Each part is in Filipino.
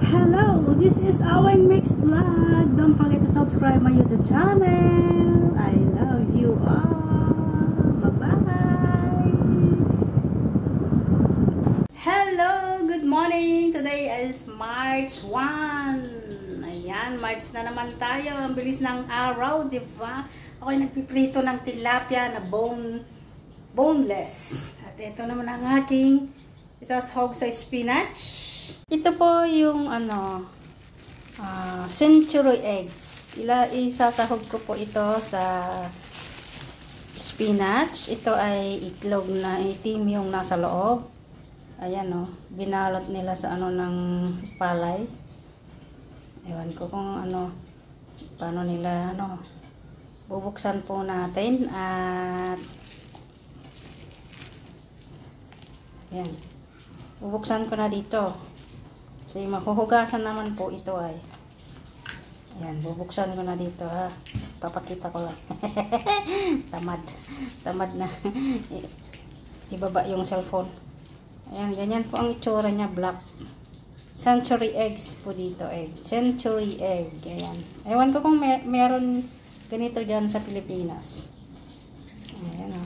Hello, this is our Mix Vlog. Don't forget to subscribe my YouTube channel. I love you all. Bye-bye. Hello, good morning. Today is March 1. Ayan, March na naman tayo. Ang bilis ng araw, di ba? Ako'y nagpiprito ng tilapia na boneless. At ito naman ang aking isasahog sa spinach. Ito po yung century eggs. Isasahog ko po ito sa spinach. Ito ay itlog na itim yung nasa loob. Ayan o, binalot nila sa ng palay. Ewan ko kung paano nila bubuksan po natin at ayan. Bubuksan ko na dito. Kasi mahuhugasan naman po ito ay. Ayan, bubuksan ko na dito ha. Papakita ko lang. Tamad na. Ibaba yung cellphone. Ayan, ganyan po ang itsura niya, black. Century eggs po dito, egg. Century egg. Ayan. Ewan ko kung meron ganito dyan sa Pilipinas. Ayan o.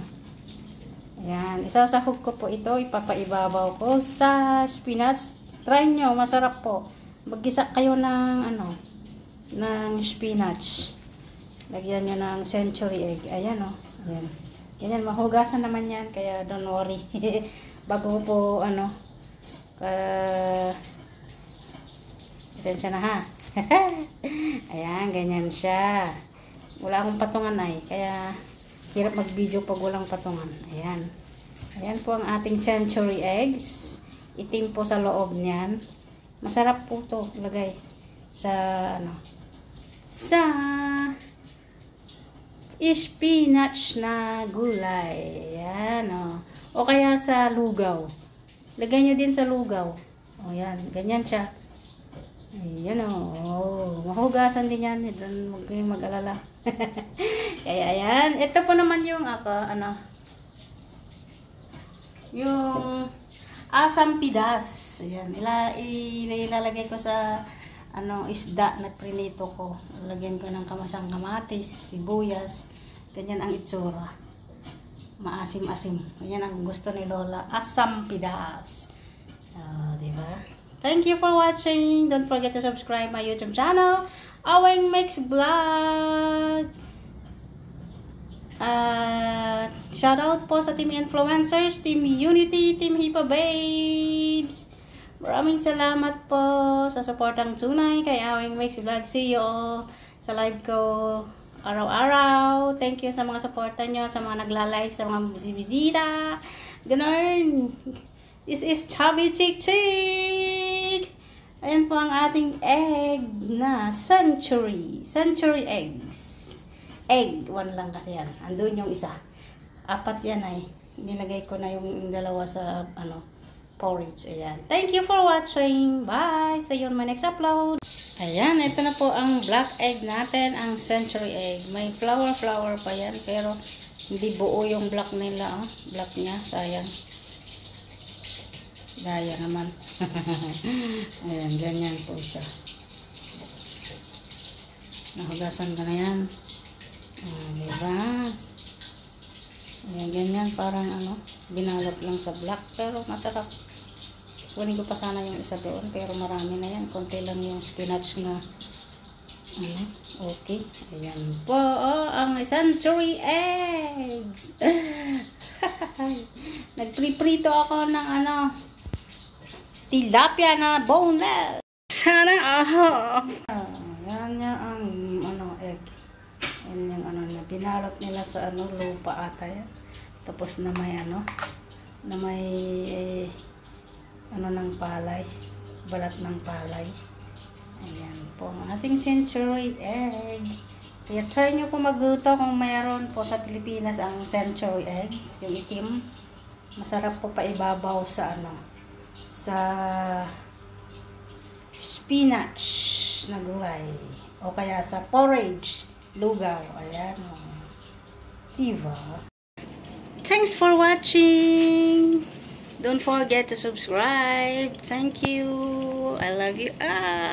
Ayan, isasahog ko po ito, ipapaibabaw ko sa spinach. Try nyo, masarap po. Mag-gisa kayo ng ng spinach. Lagyan nyo ng century egg. Ayan o. Ayan. Ganyan, mahugasan naman yan, kaya don't worry. Bago po pasensya na ha. Ayan, ganyan siya. Wala akong patungan ay, kaya hirap mag-video pag walang patungan. Ayan. Ayan po ang ating century eggs. Itim po sa loob niyan. Masarap po to lagay sa sa spinach na gulay. Ayan o. O kaya sa lugaw. Lagay nyo din sa lugaw. O yan. Ganyan siya. Ayan o. Mahugasan din yan. Huwag kayong mag-alala. Kaya ayan. Ito po naman yung yung asam pidas. Ayan. Ilalagay ko sa isda na prinito ko. Lagyan ko ng kamasang kamatis, sibuyas. Ganyan ang itsura. Maasim-asim. Ganyan ang gusto ni Lola. Asam pidas. Diba? Thank you for watching. Don't forget to subscribe my YouTube channel. Awing Mix Vlog. Shout out po sa Team Influencers, Team Unity, Team Hipa Babes. Maraming salamat po sa suportang tunay kay Awing Mix Vlog. See you all sa live ko araw-araw. Thank you sa mga suporta nyo, sa mga nagla-like, sa mga bisita. Ganun. This is Chubby Chick Chick. Ayan po ang ating egg na century eggs. Egg, one lang kasi yan. Andun yung isa. 4 yan ay. Nilagay ko na yung dalawa sa porridge. Ayan. Thank you for watching. Bye. See you on my next upload. Ayan, ito na po ang black egg natin, ang century egg. May flower pa yan, pero hindi buo yung black nila. Black niya, sayang. Daya naman. Ayan, ganyan po siya. Nahugasan ko na yan. Diba? Ayan, ganyan, parang binalot lang sa black, pero masarap. Kunin ko pa sana yung isa doon, pero marami na yan. Konti lang yung spinach na okay. Ayan po, ang century eggs. Nagpriprito ako ng tilapia na boneless. Sana yan ang egg. Yan yung na binalot nila sa lupa ata yan. Tapos na may na may ng palay, balat ng palay. Ayan po ang ating century egg. Kaya try nyo po magluto kung mayroon po sa Pilipinas ang century eggs, yung itim. Masarap po pa ibabaw sa sa spinach na gulay o kaya sa porridge, lugaw. Ayan o. Diba? Thanks for watching. Don't forget to subscribe. Thank you. I love you. Ah!